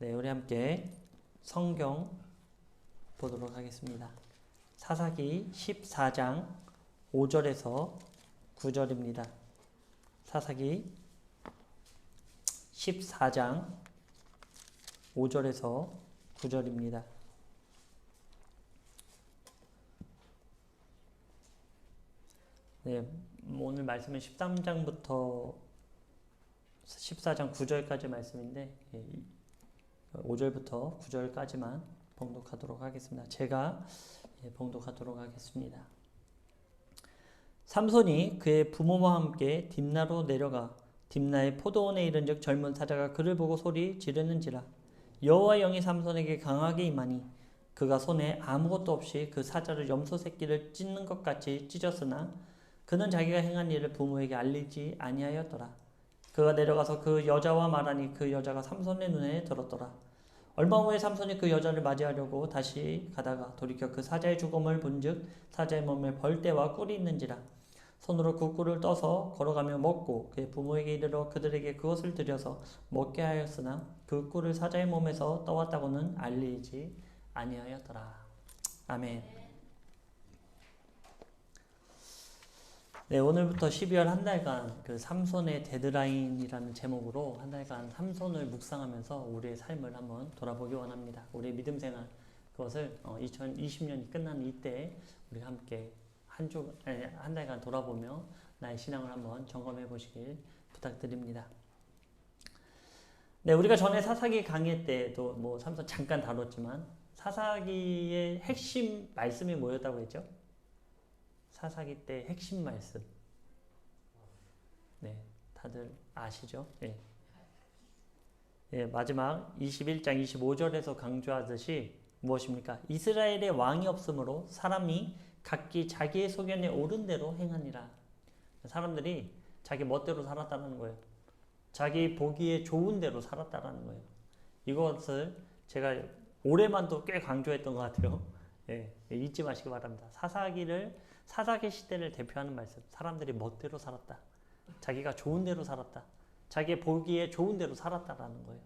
네, 우리 함께 성경 보도록 하겠습니다. 사사기 14장 5절에서 9절입니다. 사사기 14장 5절에서 9절입니다. 네, 오늘 말씀은 13장부터 14장 9절까지 말씀인데 5절부터 9절까지만 봉독하도록 하겠습니다. 제가 봉독하도록 하겠습니다. 삼손이 그의 부모와 함께 딥나로 내려가 딥나의 포도원에 이른즉 젊은 사자가 그를 보고 소리 지르는지라. 여호와 영이 삼손에게 강하게 임하니 그가 손에 아무것도 없이 그 사자를 염소 새끼를 찢는 것 같이 찢었으나 그는 자기가 행한 일을 부모에게 알리지 아니하였더라. 그가 내려가서 그 여자와 말하니 그 여자가 삼손의 눈에 들었더라. 얼마 후에 삼손이 그 여자를 맞이하려고 다시 가다가 돌이켜 그 사자의 죽음을 본즉 사자의 몸에 벌떼와 꿀이 있는지라. 손으로 그 꿀을 떠서 걸어가며 먹고 그의 부모에게 이르러 그들에게 그것을 드려서 먹게 하였으나 그 꿀을 사자의 몸에서 떠왔다고는 알리지 아니하였더라. 아멘. 네, 오늘부터 12월 한 달간 그 삼손의 데드라인이라는 제목으로 한 달간 삼손을 묵상하면서 우리의 삶을 한번 돌아보기 원합니다. 우리의 믿음 생활, 그것을 2020년이 끝난 이때 우리 함께 한 달간 돌아보며 나의 신앙을 한번 점검해 보시길 부탁드립니다. 네, 우리가 전에 사사기 강의 때도 뭐 삼손 잠깐 다뤘지만 사사기의 핵심 말씀이 뭐였다고 했죠? 사사기 때 핵심 말씀. 네, 다들 아시죠? 네. 네, 마지막 21장 25절에서 강조하듯이 무엇입니까? 이스라엘의 왕이 없으므로 사람이 각기 자기의 소견에 옳은 대로 행하니라. 사람들이 자기 멋대로 살았다는 거예요. 자기 보기에 좋은 대로 살았다는 거예요. 이것을 제가 올해만도 꽤 강조했던 것 같아요. 예, 잊지 마시기 바랍니다. 사사기 시대를 대표하는 말씀. 사람들이 멋대로 살았다. 자기가 좋은 대로 살았다. 자기 보기에 좋은 대로 살았다라는 거예요.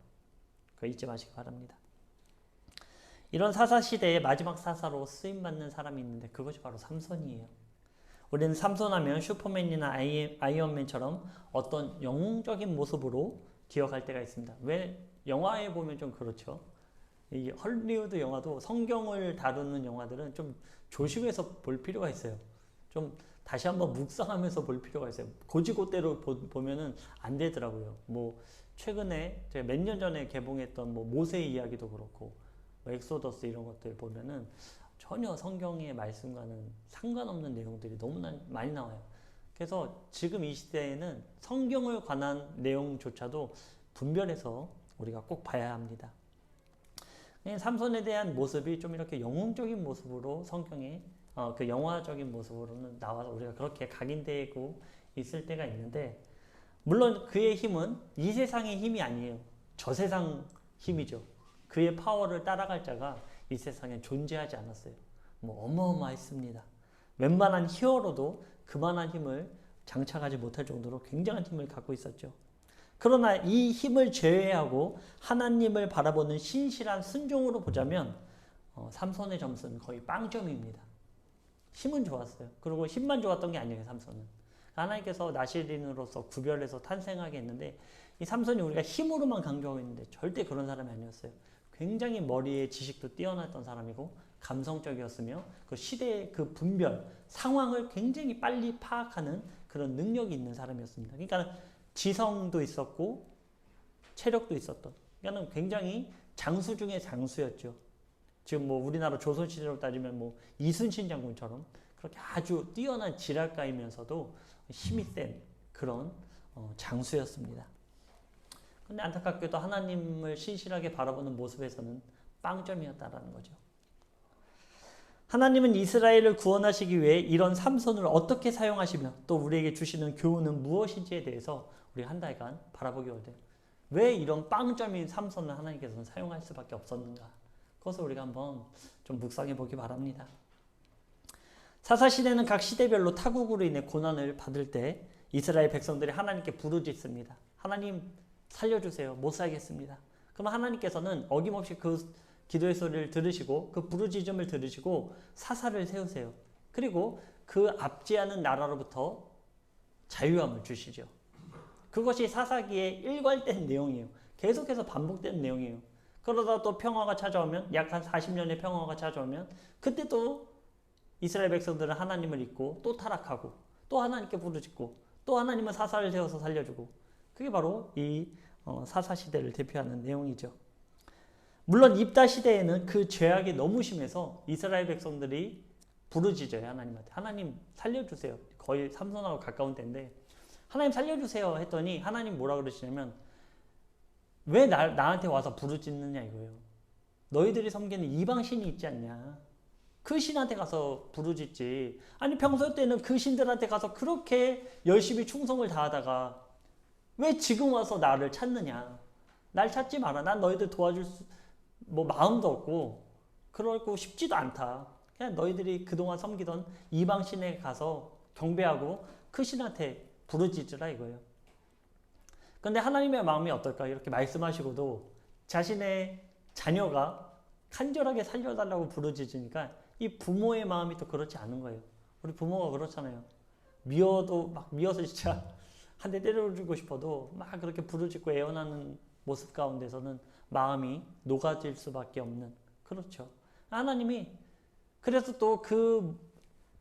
그거 잊지 마시기 바랍니다. 이런 사사 시대의 마지막 사사로 쓰임받는 사람이 있는데 그것이 바로 삼손이에요. 우리는 삼손하면 슈퍼맨이나 아이언맨처럼 어떤 영웅적인 모습으로 기억할 때가 있습니다. 왜? 영화에 보면 좀 그렇죠. 이 헐리우드 영화도 성경을 다루는 영화들은 좀 조심해서 볼 필요가 있어요. 좀 다시 한번 묵상하면서 볼 필요가 있어요. 고지고대로 보면은 안 되더라고요. 뭐 최근에 제가 몇 년 전에 개봉했던 뭐 모세 이야기도 그렇고 뭐 엑소더스 이런 것들 보면은 전혀 성경의 말씀과는 상관없는 내용들이 너무 많이 나와요. 그래서 지금 이 시대에는 성경을 관한 내용조차도 분별해서 우리가 꼭 봐야 합니다. 삼손에 대한 모습이 좀 이렇게 영웅적인 모습으로 성경에 그 영화적인 모습으로는 나와서 우리가 그렇게 각인되고 있을 때가 있는데, 물론 그의 힘은 이 세상의 힘이 아니에요. 저 세상 힘이죠. 그의 파워를 따라갈 자가 이 세상에 존재하지 않았어요. 뭐 어마어마했습니다. 웬만한 히어로도 그만한 힘을 장착하지 못할 정도로 굉장한 힘을 갖고 있었죠. 그러나 이 힘을 제외하고 하나님을 바라보는 신실한 순종으로 보자면 삼손의 점수는 거의 빵점입니다. 힘은 좋았어요. 그리고 힘만 좋았던 게 아니에요. 삼손은 하나님께서 나실인으로서 구별해서 탄생하게 했는데, 이 삼손이 우리가 힘으로만 강조하고 있는데 절대 그런 사람이 아니었어요. 굉장히 머리에 지식도 뛰어났던 사람이고 감성적이었으며 그 시대의 그 분별, 상황을 굉장히 빨리 파악하는 그런 능력이 있는 사람이었습니다. 그러니까 지성도 있었고 체력도 있었던, 그러니까 굉장히 장수 중에 장수였죠. 지금 뭐 우리나라 조선시대로 따지면 뭐 이순신 장군처럼 그렇게 아주 뛰어난 지략가이면서도 힘이 센 그런 장수였습니다. 근데 안타깝게도 하나님을 신실하게 바라보는 모습에서는 빵점이었다라는 거죠. 하나님은 이스라엘을 구원하시기 위해 이런 삼손을 어떻게 사용하시며 또 우리에게 주시는 교훈은 무엇인지에 대해서 우리 한 달간 바라보기 원해요. 왜 이런 빵점인 삼손을 하나님께서는 사용할 수밖에 없었는가? 그것을 우리가 한번 좀 묵상해 보기 바랍니다. 사사시대는 각 시대별로 타국으로 인해 고난을 받을 때 이스라엘 백성들이 하나님께 부르짖습니다. 하나님 살려주세요. 못 살겠습니다. 그럼 하나님께서는 어김없이 그 기도의 소리를 들으시고 그 부르짖음을 들으시고 사사를 세우세요. 그리고 그 압제하는 나라로부터 자유함을 주시죠. 그것이 사사기의 일괄된 내용이에요. 계속해서 반복되는 내용이에요. 그러다 또 평화가 찾아오면 약 한 40년의 평화가 찾아오면 그때 또 이스라엘 백성들은 하나님을 잊고 또 타락하고 또 하나님께 부르짖고 또 하나님은 사사를 세워서 살려주고 그게 바로 이 사사 시대를 대표하는 내용이죠. 물론 입다 시대에는 그 죄악이 너무 심해서 이스라엘 백성들이 부르짖어요. 하나님한테. 하나님 살려주세요. 거의 삼손하고 가까운 때인데 하나님 살려주세요 했더니 하나님 뭐라 그러시냐면 왜 나한테 와서 부르짖느냐 이거예요. 너희들이 섬기는 이방신이 있지 않냐. 그 신한테 가서 부르짖지. 아니 평소 때는 그 신들한테 가서 그렇게 열심히 충성을 다하다가 왜 지금 와서 나를 찾느냐. 날 찾지 마라. 난 너희들 도와줄 마음도 없고 그러고 싶지도 않다. 그냥 너희들이 그동안 섬기던 이방신에 가서 경배하고 그 신한테 부르짖으라 이거예요. 그런데 하나님의 마음이 어떨까? 이렇게 말씀하시고도 자신의 자녀가 간절하게 살려달라고 부르짖으니까 이 부모의 마음이 또 그렇지 않은 거예요. 우리 부모가 그렇잖아요. 미워서 진짜 한 대 때려주고 싶어도 막 그렇게 부르짖고 애원하는 모습 가운데서는 마음이 녹아질 수밖에 없는, 그렇죠. 하나님이 그래서 또 그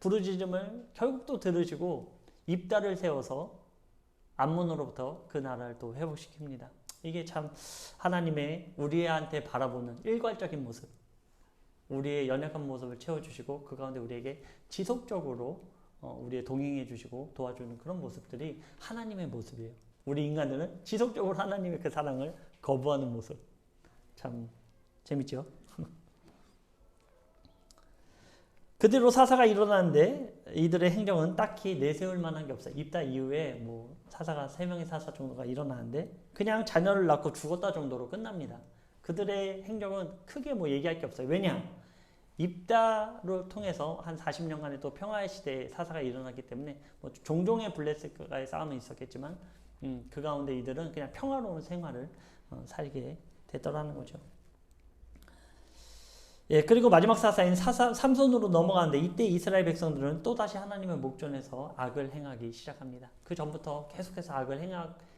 부르짖음을 결국 또 들으시고 입다를 세워서 암몬으로부터 그 나라를 또 회복시킵니다. 이게 참 하나님의 우리한테 바라보는 일괄적인 모습, 우리의 연약한 모습을 채워주시고 그 가운데 우리에게 지속적으로 우리의 동행해 주시고 도와주는 그런 모습들이 하나님의 모습이에요. 우리 인간들은 지속적으로 하나님의 그 사랑을 거부하는 모습. 참 재밌죠? 그대로 사사가 일어나는데 이들의 행정은 딱히 내세울 만한 게 없어요. 입다 이후에 사사가 3명의 사사 정도가 일어나는데 그냥 자녀를 낳고 죽었다 정도로 끝납니다. 그들의 행정은 크게 얘기할 게 없어요. 왜냐? 입다를 통해서 한 40년간의 또 평화의 시대에 사사가 일어났기 때문에 종종의 블레셋과의 싸움은 있었겠지만 그 가운데 이들은 그냥 평화로운 생활을 살게 됐더라는 거죠. 예, 그리고 마지막 사사인 삼손으로 넘어가는데 이때 이스라엘 백성들은 또다시 하나님의 목전에서 악을 행하기 시작합니다. 그 전부터 계속해서 악을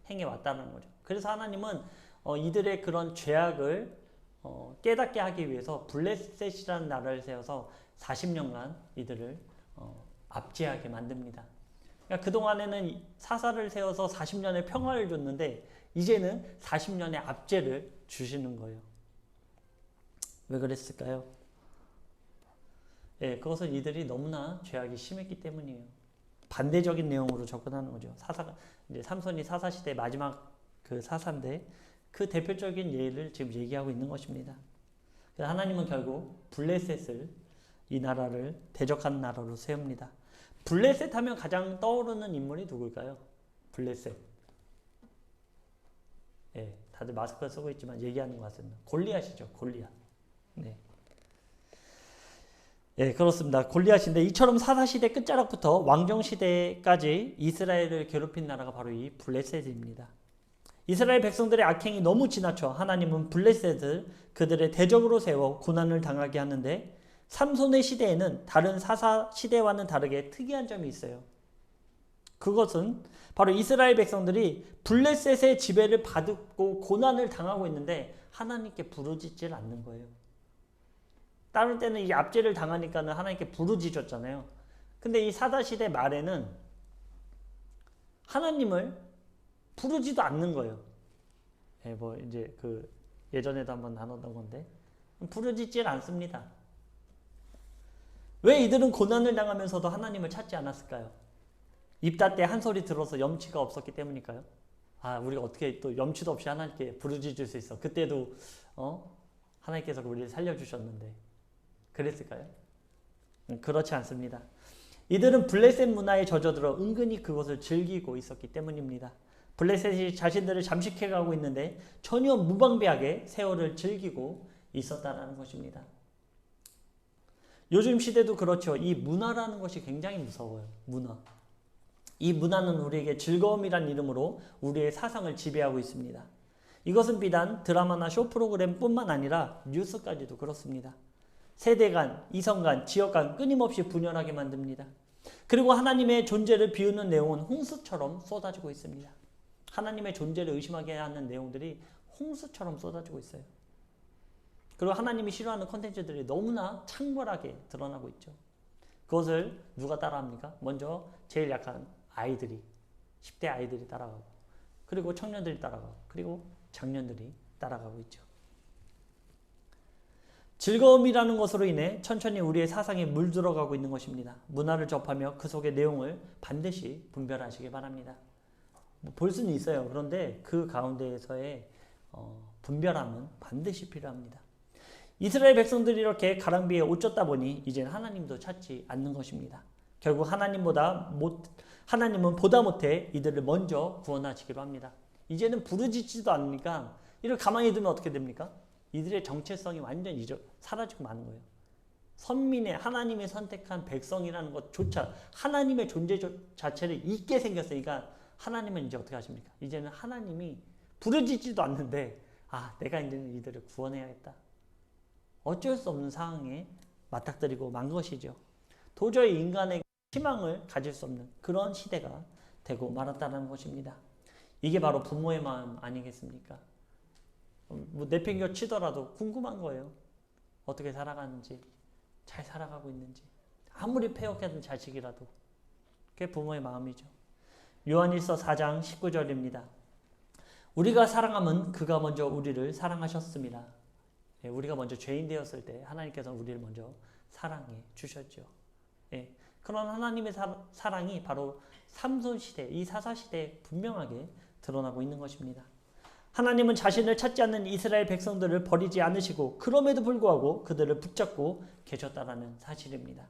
행해왔다는 거죠. 그래서 하나님은 이들의 그런 죄악을 깨닫게 하기 위해서 블레셋이라는 나라를 세워서 40년간 이들을 압제하게 만듭니다. 그러니까 그동안에는 사사를 세워서 40년의 평화를 줬는데 이제는 40년의 압제를 주시는 거예요. 왜 그랬을까요? 예, 그것은 이들이 너무나 죄악이 심했기 때문이에요. 반대적인 내용으로 접근하는 거죠. 이제 삼손이 사사 시대 마지막 그 사사인데 그 대표적인 예를 지금 얘기하고 있는 것입니다. 하나님은 결국 블레셋을 이 나라를 대적하는 나라로 세웁니다. 블레셋 하면 가장 떠오르는 인물이 누굴까요? 블레셋. 예, 다들 마스크 쓰고 있지만 얘기하는 것 같습니다. 골리앗이죠, 골리앗. 네. 예, 그렇습니다. 골리앗인데 이처럼 사사시대 끝자락부터 왕정시대까지 이스라엘을 괴롭힌 나라가 바로 이 블레셋입니다. 이스라엘 백성들의 악행이 너무 지나쳐 하나님은 블레셋을 그들의 대적으로 세워 고난을 당하게 하는데 삼손의 시대에는 다른 사사 시대와는 다르게 특이한 점이 있어요. 그것은 바로 이스라엘 백성들이 블레셋의 지배를 받고 고난을 당하고 있는데 하나님께 부르짖질 않는 거예요. 다른 때는 이 압제를 당하니까는 하나님께 부르짖었잖아요. 근데 이 사사시대 말에는 하나님을 부르지도 않는 거예요. 예, 이제 예전에도 한번 나눴던 건데 부르짖질 않습니다. 왜 이들은 고난을 당하면서도 하나님을 찾지 않았을까요? 입다 때 한 소리 들어서 염치가 없었기 때문일까요? 우리가 어떻게 또 염치도 없이 하나님께 부르짖을 수 있어? 그때도 하나님께서 우리를 살려주셨는데 그랬을까요? 그렇지 않습니다. 이들은 블레셋 문화에 젖어들어 은근히 그것을 즐기고 있었기 때문입니다. 블레셋이 자신들을 잠식해가고 있는데 전혀 무방비하게 세월을 즐기고 있었다는 것입니다. 요즘 시대도 그렇죠. 이 문화라는 것이 굉장히 무서워요. 문화. 이 문화는 우리에게 즐거움이란 이름으로 우리의 사상을 지배하고 있습니다. 이것은 비단 드라마나 쇼 프로그램뿐만 아니라 뉴스까지도 그렇습니다. 세대 간, 이성 간, 지역 간 끊임없이 분열하게 만듭니다. 그리고 하나님의 존재를 비우는 내용은 홍수처럼 쏟아지고 있습니다. 하나님의 존재를 의심하게 하는 내용들이 홍수처럼 쏟아지고 있어요. 그리고 하나님이 싫어하는 콘텐츠들이 너무나 창궐하게 드러나고 있죠. 그것을 누가 따라합니까? 먼저 제일 약한 아이들이, 10대 아이들이 따라가고, 그리고 청년들이 따라가고, 그리고 장년들이 따라가고 있죠. 즐거움이라는 것으로 인해 천천히 우리의 사상에 물들어가고 있는 것입니다. 문화를 접하며 그 속의 내용을 반드시 분별하시기 바랍니다. 볼 수는 있어요. 그런데 그 가운데에서의 분별함은 반드시 필요합니다. 이스라엘 백성들이 이렇게 가랑비에 옷 젖다 보니 이제는 하나님도 찾지 않는 것입니다. 결국 하나님은 보다 못해 이들을 먼저 구원하시기로 합니다. 이제는 부르짖지도 않으니까 이를 가만히 두면 어떻게 됩니까? 이들의 정체성이 완전히 사라지고 마는 거예요. 선민의 하나님이 선택한 백성이라는 것조차 하나님의 존재 자체를 잊게 생겼으니까 하나님은 이제 어떻게 하십니까? 이제는 하나님이 부르짖지도 않는데 내가 이제는 이들을 구원해야겠다. 어쩔 수 없는 상황에 맞닥뜨리고 만 것이죠. 도저히 인간에게 희망을 가질 수 없는 그런 시대가 되고 말았다는 것입니다. 이게 바로 부모의 마음 아니겠습니까? 내팽겨 치더라도 궁금한 거예요. 어떻게 살아가는지, 잘 살아가고 있는지. 아무리 패역하던 자식이라도. 그게 부모의 마음이죠. 요한일서 4장 19절입니다. 우리가 사랑함은 그가 먼저 우리를 사랑하셨습니다. 우리가 먼저 죄인 되었을 때 하나님께서는 우리를 먼저 사랑해 주셨죠. 그런 하나님의 사랑이 바로 삼손 시대, 이 사사 시대에 분명하게 드러나고 있는 것입니다. 하나님은 자신을 찾지 않는 이스라엘 백성들을 버리지 않으시고 그럼에도 불구하고 그들을 붙잡고 계셨다라는 사실입니다.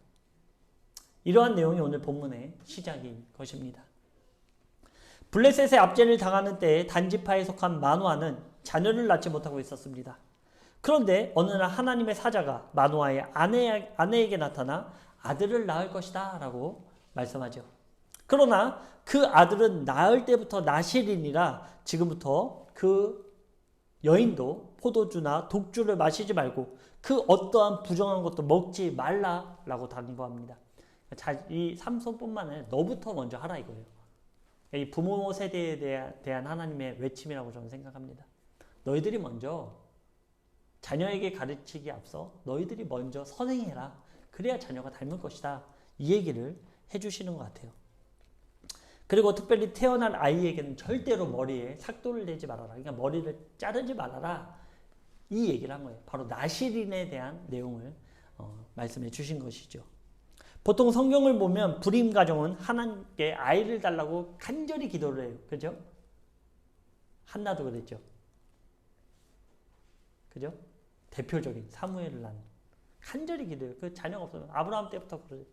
이러한 내용이 오늘 본문의 시작인 것입니다. 블레셋의 압제를 당하는 때에 단지파에 속한 마노아는 자녀를 낳지 못하고 있었습니다. 그런데 어느 날 하나님의 사자가 마노아의 아내에게 나타나 아들을 낳을 것이다 라고 말씀하죠. 그러나 그 아들은 낳을 때부터 나실이니라 지금부터 그 여인도 포도주나 독주를 마시지 말고 그 어떠한 부정한 것도 먹지 말라라고 당부합니다. 이 삼손뿐만 아니라 너부터 먼저 하라 이거예요. 이 부모 세대에 대한 하나님의 외침이라고 저는 생각합니다. 너희들이 먼저 자녀에게 가르치기 앞서 너희들이 먼저 선행해라. 그래야 자녀가 닮을 것이다. 이 얘기를 해주시는 것 같아요. 그리고 특별히 태어날 아이에게는 절대로 머리에 삭도를 내지 말아라. 그러니까 머리를 자르지 말아라. 이 얘기를 한 거예요. 바로 나실인에 대한 내용을 말씀해 주신 것이죠. 보통 성경을 보면 불임 가정은 하나님께 아이를 달라고 간절히 기도를 해요. 그죠? 한나도 그랬죠. 그죠? 대표적인 사무엘을 낳은 간절히 기도해요. 그 자녀가 없으면 아브라함 때부터 그러죠.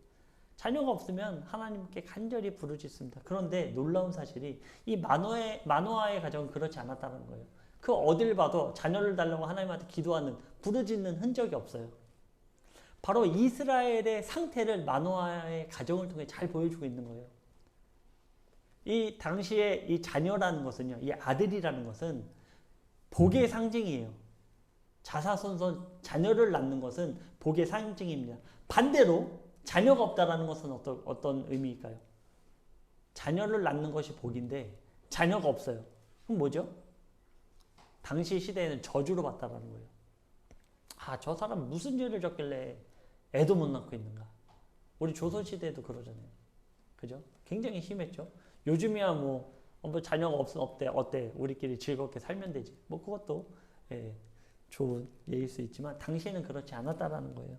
자녀가 없으면 하나님께 간절히 부르짖습니다. 그런데 놀라운 사실이 이 마노아의 가정은 그렇지 않았다는 거예요. 그 어딜 봐도 자녀를 달라고 하나님한테 기도하는 부르짖는 흔적이 없어요. 바로 이스라엘의 상태를 마노아의 가정을 통해 잘 보여주고 있는 거예요. 이 당시에 이 자녀라는 것은요, 이 아들이라는 것은 복의 상징이에요. 자사손손 자녀를 낳는 것은 복의 상징입니다. 반대로 자녀가 없다라는 것은 어떤 의미일까요? 자녀를 낳는 것이 복인데 자녀가 없어요. 그럼 뭐죠? 당시 시대에는 저주로 봤다라는 거예요. 저 사람 무슨 죄를 졌길래 애도 못 낳고 있는가? 우리 조선시대에도 그러잖아요. 그죠? 굉장히 심했죠? 요즘이야 뭐 자녀가 어때? 우리끼리 즐겁게 살면 되지. 뭐 그것도 좋은 예일 수 있지만 당시에는 그렇지 않았다라는 거예요.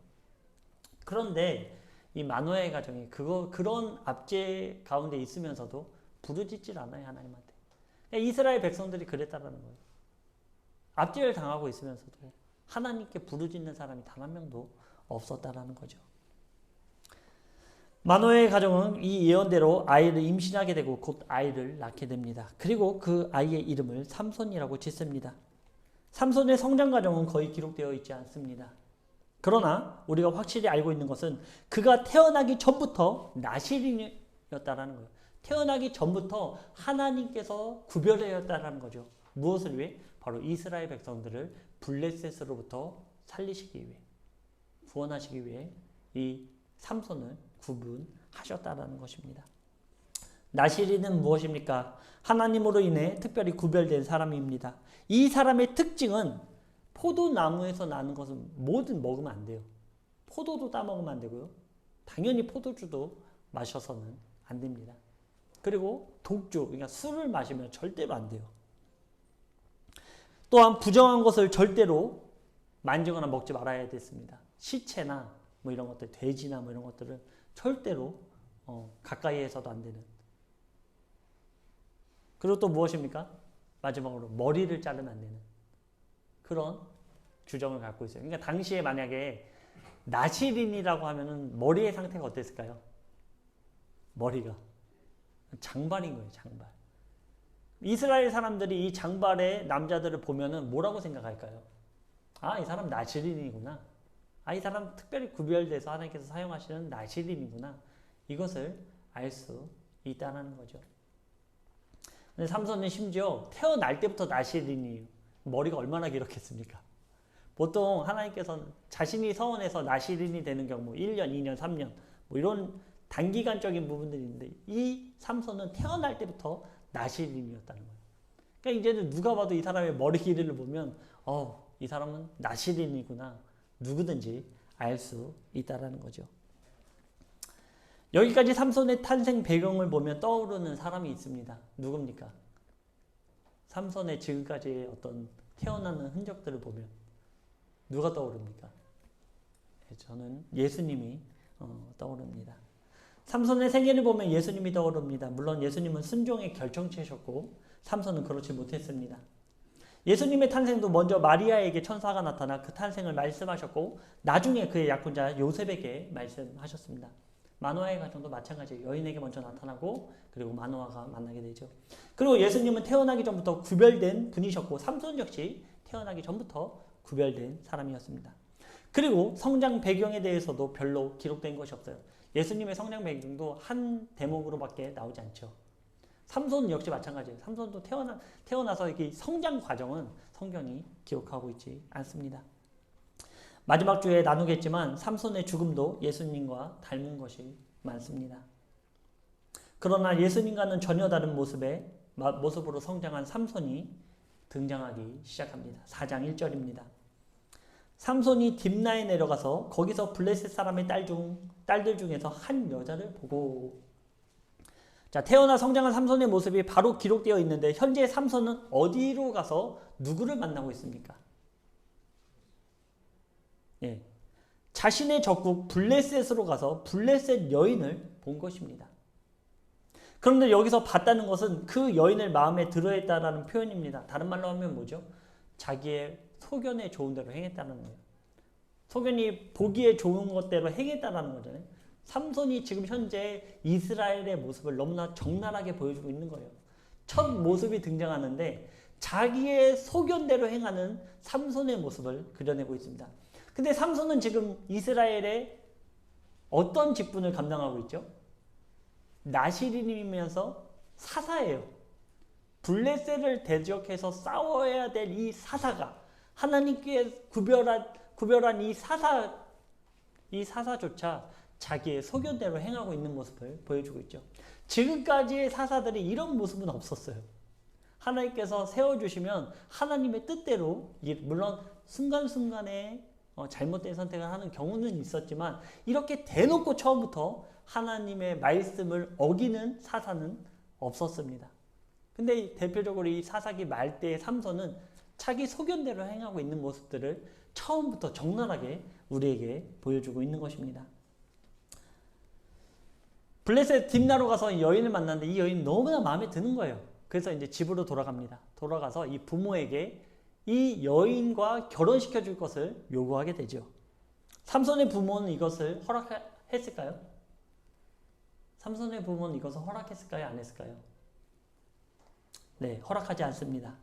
그런데 이 마노아의 가정이 그런 압제 가운데 있으면서도 부르짖질 않아요, 하나님한테. 이스라엘 백성들이 그랬다라는 거예요. 압제를 당하고 있으면서도 하나님께 부르짖는 사람이 단 한 명도 없었다라는 거죠. 마노아의 가정은 이 예언대로 아이를 임신하게 되고 곧 아이를 낳게 됩니다. 그리고 그 아이의 이름을 삼손이라고 짓습니다. 삼손의 성장 과정은 거의 기록되어 있지 않습니다. 그러나 우리가 확실히 알고 있는 것은 그가 태어나기 전부터 나실인이었다라는 거예요. 태어나기 전부터 하나님께서 구별하였다라는 거죠. 무엇을 위해? 바로 이스라엘 백성들을 블레셋으로부터 살리시기 위해, 구원하시기 위해 이 삼손을 구분하셨다라는 것입니다. 나시린은 무엇입니까? 하나님으로 인해 특별히 구별된 사람입니다. 이 사람의 특징은 포도나무에서 나는 것은 뭐든 먹으면 안 돼요. 포도도 따먹으면 안 되고요. 당연히 포도주도 마셔서는 안 됩니다. 그리고 독주, 그러니까 술을 마시면 절대로 안 돼요. 또한 부정한 것을 절대로 만지거나 먹지 말아야 됐습니다. 시체나 뭐 이런 것들, 돼지나 뭐 이런 것들을 절대로 가까이에서도 안 되는. 그리고 또 무엇입니까? 마지막으로 머리를 자르면 안 되는 그런 규정을 갖고 있어요. 그러니까 당시에 만약에 나시린이라고 하면은 머리의 상태가 어땠을까요? 머리가 장발인 거예요, 장발. 이스라엘 사람들이 이 장발의 남자들을 보면은 뭐라고 생각할까요? 아, 이 사람 나시린이구나. 아, 이 사람 특별히 구별돼서 하나님께서 사용하시는 나시린이구나. 이것을 알 수 있다는 거죠. 근데 삼손은 심지어 태어날 때부터 나시린이에요. 머리가 얼마나 길었겠습니까? 보통 하나님께서는 자신이 서원해서 나시린이 되는 경우 1년, 2년, 3년 뭐 이런 단기간적인 부분들이 있는데 이 삼손은 태어날 때부터 나시린이었다는 거예요. 그러니까 이제는 누가 봐도 이 사람의 머리 길이를 보면 이 사람은 나시린이구나. 누구든지 알 수 있다는 거죠. 여기까지 삼손의 탄생 배경을 보면 떠오르는 사람이 있습니다. 누굽니까? 삼손의 지금까지의 어떤 태어나는 흔적들을 보면 누가 떠오릅니까? 저는 예수님이 떠오릅니다. 삼손의 생애를 보면 예수님이 떠오릅니다. 물론 예수님은 순종의 결정체셨고 삼손은 그렇지 못했습니다. 예수님의 탄생도 먼저 마리아에게 천사가 나타나 그 탄생을 말씀하셨고 나중에 그의 약혼자 요셉에게 말씀하셨습니다. 마노아의 가정도 마찬가지예요. 여인에게 먼저 나타나고 그리고 마노아가 만나게 되죠. 그리고 예수님은 태어나기 전부터 구별된 분이셨고 삼손 역시 태어나기 전부터 구별된 사람이었습니다. 그리고 성장 배경에 대해서도 별로 기록된 것이 없어요. 예수님의 성장 배경도 한 대목으로밖에 나오지 않죠. 삼손 역시 마찬가지예요. 삼손도 태어나서 이렇게 성장 과정은 성경이 기록하고 있지 않습니다. 마지막 주에 나누겠지만 삼손의 죽음도 예수님과 닮은 것이 많습니다. 그러나 예수님과는 전혀 다른 모습으로 성장한 삼손이 등장하기 시작합니다. 4장 1절입니다. 삼손이 딥나에 내려가서 거기서 블레셋 사람의 딸들 중에서 한 여자를 보고. 자, 태어나 성장한 삼손의 모습이 바로 기록되어 있는데 현재 삼손은 어디로 가서 누구를 만나고 있습니까? 예, 자신의 적국 블레셋으로 가서 블레셋 여인을 본 것입니다. 그런데 여기서 봤다는 것은 그 여인을 마음에 들어했다라는 표현입니다. 다른 말로 하면 뭐죠? 자기의 소견에 좋은 대로 행했다는 거예요. 소견이 보기에 좋은 것대로 행했다는 거잖아요. 삼손이 지금 현재 이스라엘의 모습을 너무나 적나라하게 보여주고 있는 거예요. 첫 모습이 등장하는데 자기의 소견대로 행하는 삼손의 모습을 그려내고 있습니다. 근데 삼손은 지금 이스라엘의 어떤 직분을 감당하고 있죠? 나시린이면서 사사예요. 블레셋을 대적해서 싸워야 될 이 사사가 하나님께 구별한 이 사사조차 자기의 소견대로 행하고 있는 모습을 보여주고 있죠. 지금까지의 사사들이 이런 모습은 없었어요. 하나님께서 세워주시면 하나님의 뜻대로, 물론 순간순간에 잘못된 선택을 하는 경우는 있었지만 이렇게 대놓고 처음부터 하나님의 말씀을 어기는 사사는 없었습니다. 근데 대표적으로 이 사사기 말대의 삼손은 자기 소견대로 행하고 있는 모습들을 처음부터 적나라하게 우리에게 보여주고 있는 것입니다. 블레셋 딥나로 가서 여인을 만났는데 이 여인이 너무나 마음에 드는 거예요. 그래서 이제 집으로 돌아갑니다. 돌아가서 이 부모에게 이 여인과 결혼시켜 줄 것을 요구하게 되죠. 삼손의 부모는 이것을 허락했을까요? 삼손의 부모는 이것을 허락했을까요? 안 했을까요? 네, 허락하지 않습니다.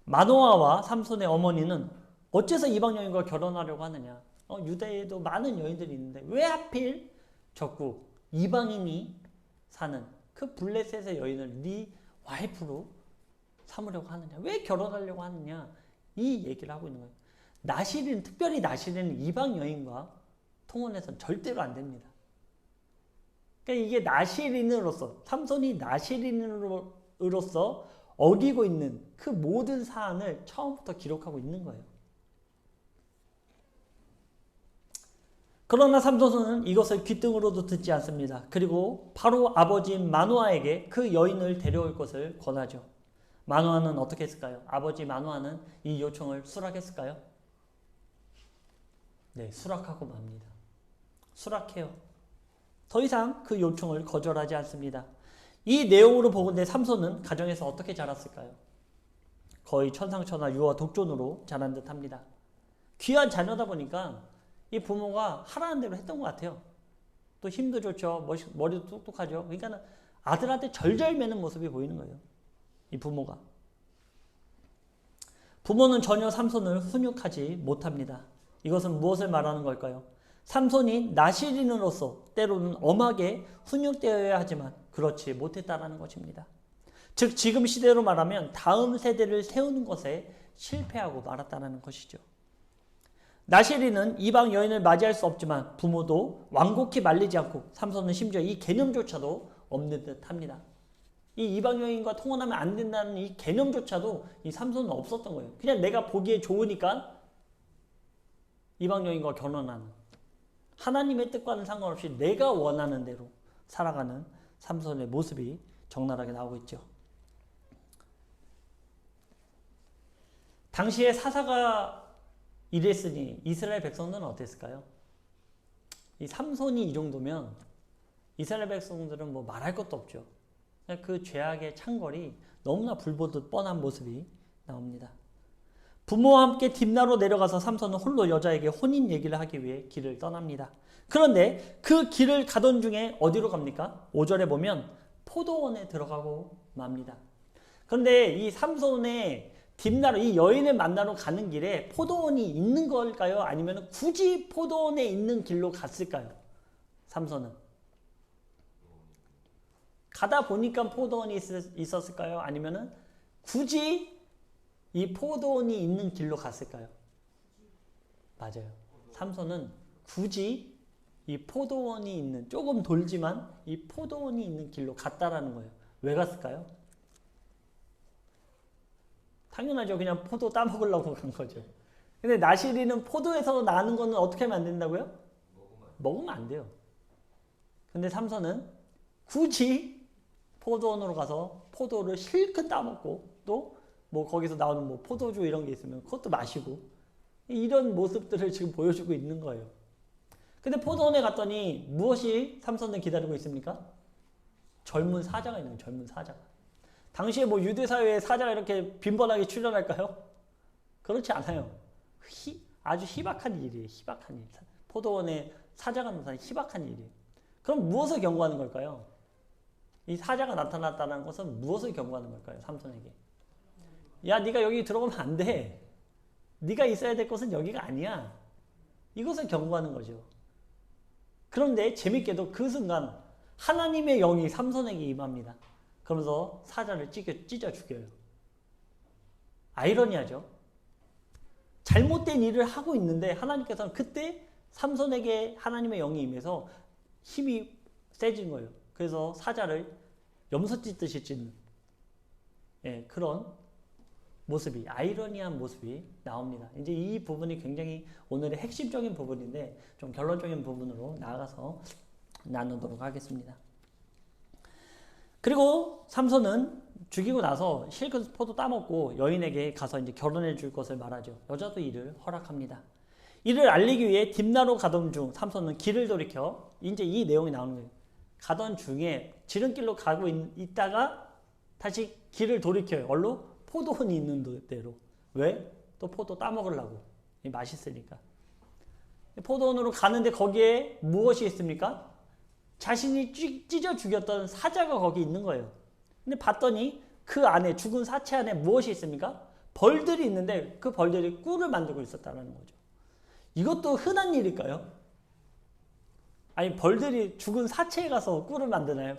마노아와 삼손의 어머니는 어째서 이방 여인과 결혼하려고 하느냐? 유대에도 많은 여인들이 있는데 왜 하필 적국 이방인이 사는 그 블레셋의 여인을 네 와이프로 삼으려고 하느냐? 왜 결혼하려고 하느냐? 이 얘기를 하고 있는 거예요. 나시린, 특별히 나시린은 이방 여인과 통혼해서는 절대로 안 됩니다. 그러니까 이게 나시린으로서, 삼손이 나시린으로서 어기고 있는 그 모든 사안을 처음부터 기록하고 있는 거예요. 그러나 삼손은 이것을 귓등으로도 듣지 않습니다. 그리고 바로 아버지인 마노아에게 그 여인을 데려올 것을 권하죠. 마노아는 어떻게 했을까요? 아버지 마노아는 이 요청을 수락했을까요? 네, 수락하고 맙니다. 수락해요. 더 이상 그 요청을 거절하지 않습니다. 이 내용으로 보건대 삼손은 가정에서 어떻게 자랐을까요? 거의 천상천하 유아 독존으로 자란 듯 합니다. 귀한 자녀다 보니까 이 부모가 하라는 대로 했던 것 같아요. 또 힘도 좋죠. 머리도 똑똑하죠. 그러니까 아들한테 절절매는 모습이 보이는 거예요. 이 부모가. 부모는 전혀 삼손을 훈육하지 못합니다. 이것은 무엇을 말하는 걸까요? 삼손이 나시린으로서 때로는 엄하게 훈육되어야 하지만 그렇지 못했다라는 것입니다. 즉 지금 시대로 말하면 다음 세대를 세우는 것에 실패하고 말았다는 것이죠. 나시린은 이방 여인을 맞이할 수 없지만 부모도 완곡히 말리지 않고 삼손은 심지어 이 개념조차도 없는 듯 합니다. 이 이방 여인과 통혼하면 안 된다는 이 개념조차도 이 삼손은 없었던 거예요. 그냥 내가 보기에 좋으니까 이방 여인과 결혼하는, 하나님의 뜻과는 상관없이 내가 원하는 대로 살아가는 삼손의 모습이 적나라하게 나오고 있죠. 당시에 사사가 이랬으니 이스라엘 백성들은 어땠을까요? 이 삼손이 이 정도면 이스라엘 백성들은 뭐 말할 것도 없죠. 그 죄악의 창궐이 너무나 불보듯 뻔한 모습이 나옵니다. 부모와 함께 딥나로 내려가서 삼손은 홀로 여자에게 혼인 얘기를 하기 위해 길을 떠납니다. 그런데 그 길을 가던 중에 어디로 갑니까? 5절에 보면 포도원에 들어가고 맙니다. 그런데 이 삼손의 딥나로, 이 여인을 만나러 가는 길에 포도원이 있는 걸까요? 아니면 굳이 포도원에 있는 길로 갔을까요? 삼손은. 가다 보니까 포도원이 있었을까요? 아니면 굳이 이 포도원이 있는 길로 갔을까요? 맞아요. 삼손은 굳이 이 포도원이 있는, 조금 돌지만 이 포도원이 있는 길로 갔다라는 거예요. 왜 갔을까요? 당연하죠. 그냥 포도 따먹으려고 간 거죠. 근데 나시린은 포도에서 나는 거는 어떻게 하면 안 된다고요? 먹으면 안 돼요. 근데 삼손은 굳이 포도원으로 가서 포도를 실컷 따먹고 또 뭐 거기서 나오는 뭐 포도주 이런 게 있으면 그것도 마시고 이런 모습들을 지금 보여주고 있는 거예요. 근데 포도원에 갔더니 무엇이 삼손을 기다리고 있습니까? 젊은 사자가 있는 거예요. 젊은 사자가. 당시에 뭐 유대 사회에 사자가 이렇게 빈번하게 출연할까요? 그렇지 않아요. 아주 희박한 일이에요. 희박한 일. 포도원에 사자가 나타나는 희박한 일이에요. 그럼 무엇을 경고하는 걸까요? 이 사자가 나타났다는 것은 무엇을 경고하는 걸까요? 삼손에게. 야, 네가 여기 들어가면 안 돼. 네가 있어야 될 곳은 여기가 아니야. 이것을 경고하는 거죠. 그런데 재밌게도 그 순간 하나님의 영이 삼손에게 임합니다. 그러면서 사자를 찢어 죽여요. 아이러니하죠. 잘못된 일을 하고 있는데 하나님께서는 그때 삼손에게 하나님의 영이 임해서 힘이 세진 거예요. 그래서 사자를 염소 찢듯이 찢는 그런 모습이, 아이러니한 모습이 나옵니다. 이제 이 부분이 굉장히 오늘의 핵심적인 부분인데 좀 결론적인 부분으로 나아가서 나누도록 하겠습니다. 그리고 삼손은 죽이고 나서 실컷 포도 따먹고 여인에게 가서 이제 결혼해 줄 것을 말하죠. 여자도 이를 허락합니다. 이를 알리기 위해 딥나로 가던 중 삼손은 길을 돌이켜, 이제 이 내용이 나오는 거예요. 가던 중에 지름길로 가고 있다가 다시 길을 돌이켜요. 얼로? 포도원이 있는 데로. 왜? 또 포도 따먹으려고. 맛있으니까. 포도원으로 가는데 거기에 무엇이 있습니까? 자신이 찢어 죽였던 사자가 거기 있는 거예요. 근데 봤더니 그 안에, 죽은 사체 안에 무엇이 있습니까? 벌들이 있는데 그 벌들이 꿀을 만들고 있었다는 거죠. 이것도 흔한 일일까요? 아니, 벌들이 죽은 사체에 가서 꿀을 만드나요?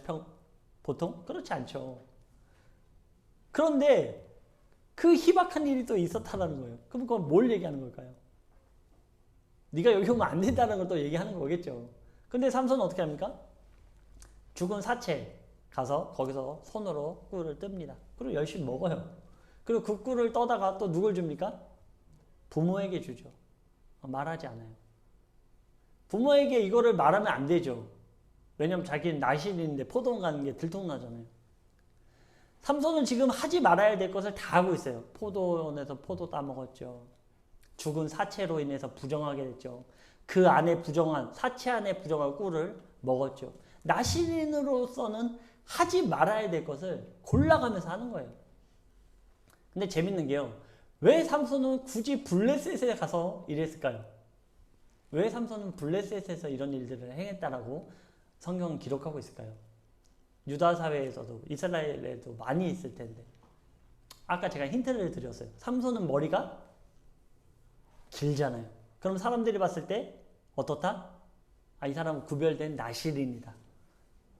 보통? 그렇지 않죠. 그런데 그 희박한 일이 또 있었다는 거예요. 그럼 그건 뭘 얘기하는 걸까요? 네가 여기 오면 안 된다는 걸 또 얘기하는 거겠죠. 근데 삼손은 어떻게 합니까? 죽은 사체 가서 거기서 손으로 꿀을 뜹니다. 그리고 열심히 먹어요. 그리고 그 꿀을 떠다가 또 누굴 줍니까? 부모에게 주죠. 말하지 않아요. 부모에게 이거를 말하면 안 되죠. 왜냐면 자기는 나실인데 포도원 가는 게 들통나잖아요. 삼손은 지금 하지 말아야 될 것을 다 하고 있어요. 포도원에서 포도 따먹었죠. 죽은 사체로 인해서 부정하게 됐죠. 그 안에 부정한, 사체 안에 부정한 꿀을 먹었죠. 나실인으로서는 하지 말아야 될 것을 골라가면서 하는 거예요. 근데 재밌는 게요. 왜 삼손은 굳이 블레셋에 가서 이랬을까요? 왜 삼손은 블레셋에서 이런 일들을 행했다라고 성경은 기록하고 있을까요? 유다 사회에서도 이스라엘에도 많이 있을 텐데. 아까 제가 힌트를 드렸어요. 삼손은 머리가 길잖아요. 그럼 사람들이 봤을 때 어떻다? 이 사람은 구별된 나실인이다.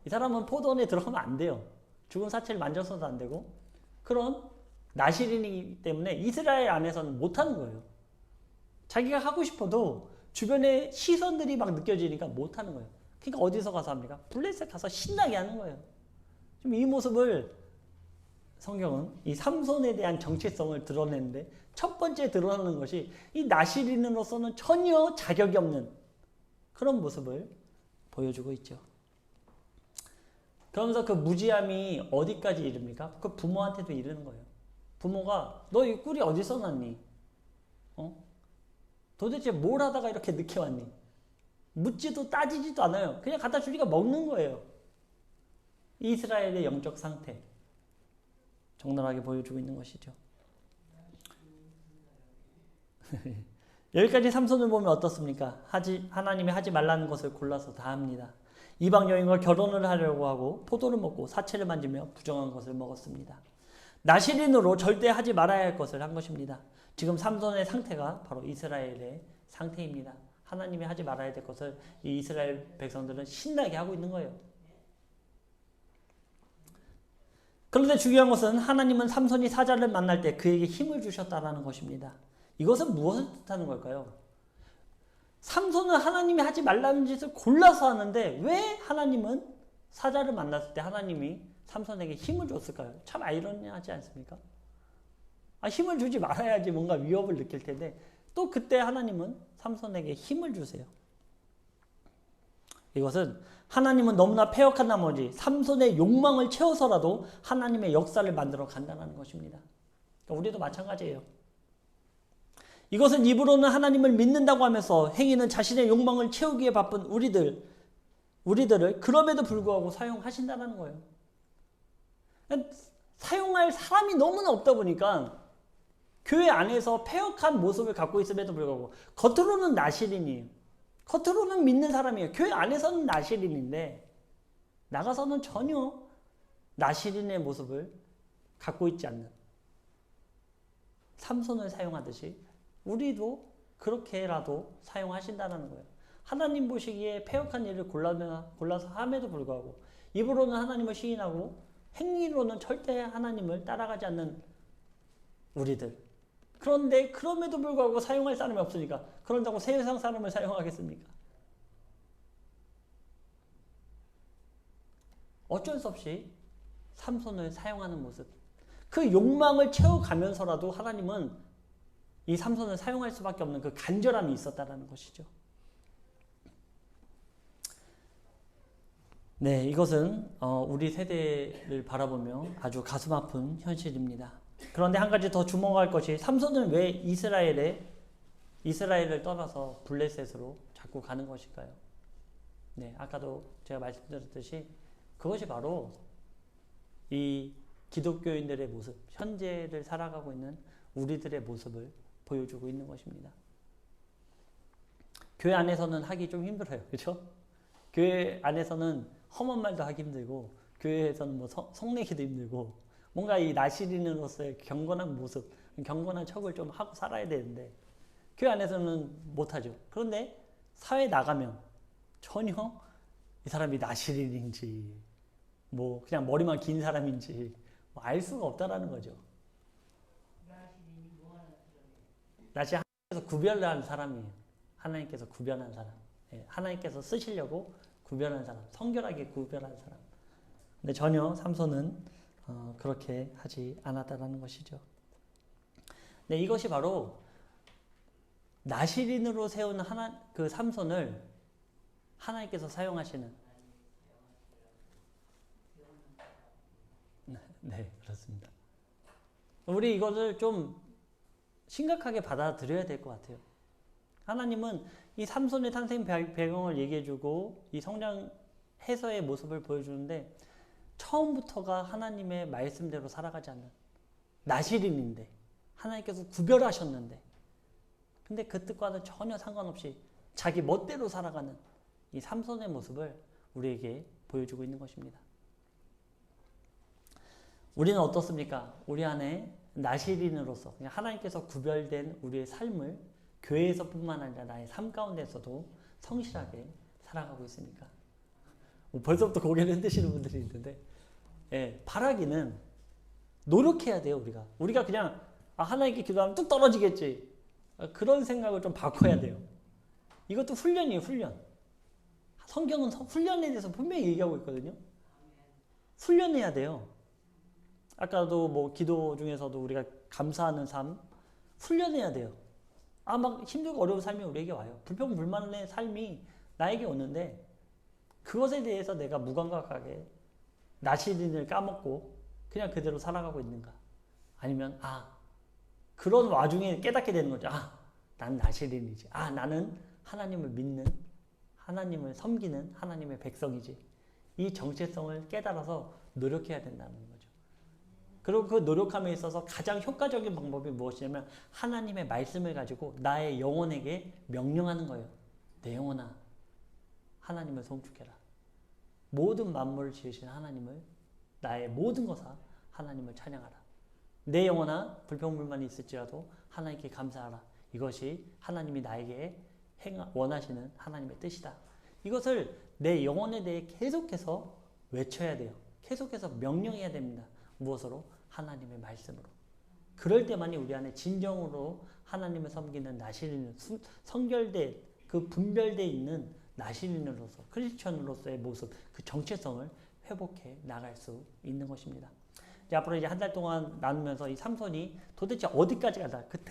이 사람은 포도원에 들어가면 안 돼요. 죽은 사체를 만져서도 안 되고 그런 나실인이기 때문에 이스라엘 안에서는 못하는 거예요. 자기가 하고 싶어도 주변에 시선들이 막 느껴지니까 못하는 거예요. 그러니까 어디서 가서 합니까? 블레셋 가서 신나게 하는 거예요. 지금 이 모습을 성경은 이 삼손에 대한 정체성을 드러내는데 첫 번째 드러나는 것이 이 나실인으로서는 전혀 자격이 없는 그런 모습을 보여주고 있죠. 그러면서 그 무지함이 어디까지 이릅니까? 그 부모한테도 이르는 거예요. 부모가 너 이 꿀이 어디서 났니? 도대체 뭘 하다가 이렇게 늦게 왔니? 묻지도 따지지도 않아요. 그냥 갖다 주니까 먹는 거예요. 이스라엘의 영적 상태 적나라하게 보여주고 있는 것이죠. 여기까지 삼손을 보면 어떻습니까? 하나님이 하지 말라는 것을 골라서 다 합니다. 이방 여인과 결혼을 하려고 하고 포도를 먹고 사체를 만지며 부정한 것을 먹었습니다. 나실인으로 절대 하지 말아야 할 것을 한 것입니다. 지금 삼손의 상태가 바로 이스라엘의 상태입니다. 하나님이 하지 말아야 될 것을 이 이스라엘 백성들은 신나게 하고 있는 거예요. 그런데 중요한 것은 하나님은 삼손이 사자를 만날 때 그에게 힘을 주셨다는 것입니다. 이것은 무엇을 뜻하는 걸까요? 삼손은 하나님이 하지 말라는 짓을 골라서 하는데 왜 하나님은 사자를 만났을 때 하나님이 삼손에게 힘을 줬을까요? 참 아이러니하지 않습니까? 힘을 주지 말아야지 뭔가 위협을 느낄 텐데 또 그때 하나님은 삼손에게 힘을 주세요. 이것은 하나님은 너무나 패역한 나머지 삼손의 욕망을 채워서라도 하나님의 역사를 만들어 간다는 것입니다. 그러니까 우리도 마찬가지예요. 이것은 입으로는 하나님을 믿는다고 하면서 행위는 자신의 욕망을 채우기에 바쁜 우리들을 그럼에도 불구하고 사용하신다는 거예요. 사용할 사람이 너무나 없다 보니까 교회 안에서 패역한 모습을 갖고 있음에도 불구하고 겉으로는 나실인이에요. 겉으로는 믿는 사람이에요. 교회 안에서는 나실인인데 나가서는 전혀 나실인의 모습을 갖고 있지 않는 삼손을 사용하듯이 우리도 그렇게라도 사용하신다는 거예요. 하나님 보시기에 패역한 일을 골라서 함에도 불구하고 입으로는 하나님을 시인하고 행위로는 절대 하나님을 따라가지 않는 우리들. 그런데 그럼에도 불구하고 사용할 사람이 없으니까 그런다고 세상 사람을 사용하겠습니까? 어쩔 수 없이 삼손을 사용하는 모습. 그 욕망을 채워가면서라도 하나님은 이 삼손을 사용할 수밖에 없는 그 간절함이 있었다는 것이죠. 네, 이것은 우리 세대를 바라보며 아주 가슴 아픈 현실입니다. 그런데 한 가지 더 주목할 것이 삼손은 왜 이스라엘을 떠나서 블레셋으로 자꾸 가는 것일까요? 네, 아까도 제가 말씀드렸듯이 그것이 바로 이 기독교인들의 모습, 현재를 살아가고 있는 우리들의 모습을 보여주고 있는 것입니다. 교회 안에서는 하기 좀 힘들어요. 그렇죠? 교회 안에서는 험한 말도 하기 힘들고 교회에서는 뭐 성내기도 힘들고 뭔가 이 나실인으로서의 경건한 모습, 경건한 척을 좀 하고 살아야 되는데 교회 안에서는 못하죠. 그런데 사회에 나가면 전혀 이 사람이 나실인인지 뭐 그냥 머리만 긴 사람인지 알 수가 없다라는 거죠. 나시 하나님께서 구별한 사람이에요. 하나님께서 구별한 사람. 예, 하나님께서 쓰시려고 구별한 사람. 성결하게 구별한 사람. 근데 전혀 삼손은 그렇게 하지 않았다라는 것이죠. 네, 이것이 바로 나시린으로 세운 그 삼손을 하나님께서 사용하시는. 네, 그렇습니다. 우리 이것을 좀 심각하게 받아들여야 될 것 같아요. 하나님은 이 삼손의 탄생 배경을 얘기해주고 이 성장해서의 모습을 보여주는데 처음부터가 하나님의 말씀대로 살아가지 않는 나시린인데 하나님께서 구별하셨는데 근데 그 뜻과는 전혀 상관없이 자기 멋대로 살아가는 이 삼손의 모습을 우리에게 보여주고 있는 것입니다. 우리는 어떻습니까? 우리 안에 나시린으로서 그냥 하나님께서 구별된 우리의 삶을 교회에서뿐만 아니라 나의 삶 가운데서도 성실하게 살아가고 있습니까? 벌써부터 고개를 흔드시는 분들이 있는데 예, 바라기는 노력해야 돼요. 우리가 그냥 하나님께 기도하면 뚝 떨어지겠지 그런 생각을 좀 바꿔야 돼요. 이것도 훈련이에요. 훈련. 성경은 훈련에 대해서 분명히 얘기하고 있거든요. 훈련해야 돼요. 아까도 뭐 기도 중에서도 우리가 감사하는 삶 훈련해야 돼요. 막 힘들고 어려운 삶이 우리에게 와요. 불평불만의 삶이 나에게 오는데 그것에 대해서 내가 무감각하게 나시린을 까먹고 그냥 그대로 살아가고 있는가? 아니면 그런 와중에 깨닫게 되는 거죠. 난 나시린이지. 나는 하나님을 믿는 하나님을 섬기는 하나님의 백성이지. 이 정체성을 깨달아서 노력해야 된다는 거죠. 그리고 그 노력함에 있어서 가장 효과적인 방법이 무엇이냐면 하나님의 말씀을 가지고 나의 영혼에게 명령하는 거예요. 내 영혼아, 하나님을 송축해라. 모든 만물을 지으신 하나님을 나의 모든 것아 하나님을 찬양하라. 내 영혼아 불평불만이 있을지라도 하나님께 감사하라. 이것이 하나님이 나에게 원하시는 하나님의 뜻이다. 이것을 내 영혼에 대해 계속해서 외쳐야 돼요. 계속해서 명령해야 됩니다. 무엇으로? 하나님의 말씀으로. 그럴 때만이 우리 안에 진정으로 하나님을 섬기는 나시린, 성결된 그 분별되어 있는 나시린으로서 크리스천으로서의 모습, 그 정체성을 회복해 나갈 수 있는 것입니다. 이제 앞으로 이제 한 달 동안 나누면서 이 삼손이 도대체 어디까지 가다 그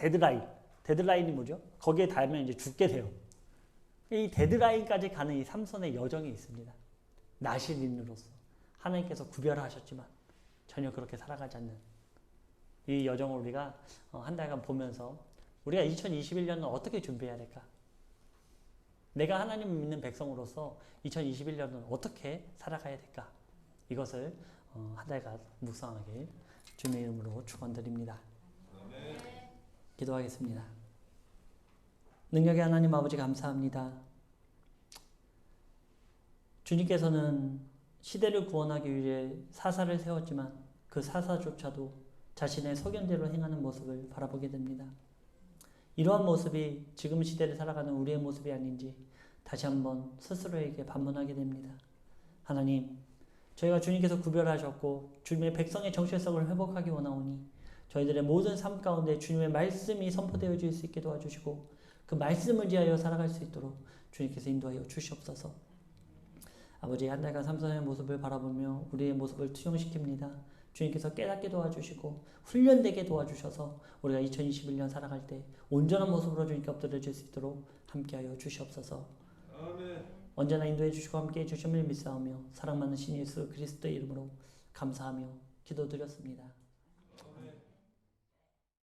데드라인이 뭐죠? 거기에 닿으면 이제 죽게 돼요. 이 데드라인까지 가는 이 삼손의 여정이 있습니다. 나시린으로서 하나님께서 구별하셨지만 전혀 그렇게 살아가지 않는 이 여정을 우리가 한 달간 보면서 우리가 2021년은 어떻게 준비해야 될까? 내가 하나님을 믿는 백성으로서 2021년은 어떻게 살아가야 될까? 이것을 한 달간 묵상하길 주님의 이름으로 축원드립니다. 기도하겠습니다. 능력의 하나님 아버지 감사합니다. 주님께서는 시대를 구원하기 위해 사사를 세웠지만 그 사사조차도 자신의 소견대로 행하는 모습을 바라보게 됩니다. 이러한 모습이 지금 시대를 살아가는 우리의 모습이 아닌지 다시 한번 스스로에게 반문하게 됩니다. 하나님, 저희가 주님께서 구별하셨고 주님의 백성의 정체성을 회복하기 원하오니 저희들의 모든 삶 가운데 주님의 말씀이 선포되어질 수 있게 도와주시고 그 말씀을 지하여 살아갈 수 있도록 주님께서 인도하여 주시옵소서. 아버지, 한 달간 삼손의 모습을 바라보며 우리의 모습을 투영시킵니다. 주님께서 깨닫게 도와주시고 훈련되게 도와주셔서 우리가 2021년 살아갈 때 온전한 모습으로 주님께 엎드려질 수 있도록 함께하여 주시옵소서. 아멘. 언제나 인도해 주시고 함께해 주심을 믿사오며 사랑 많은 신 예수 그리스도의 이름으로 감사하며 기도드렸습니다. 아멘.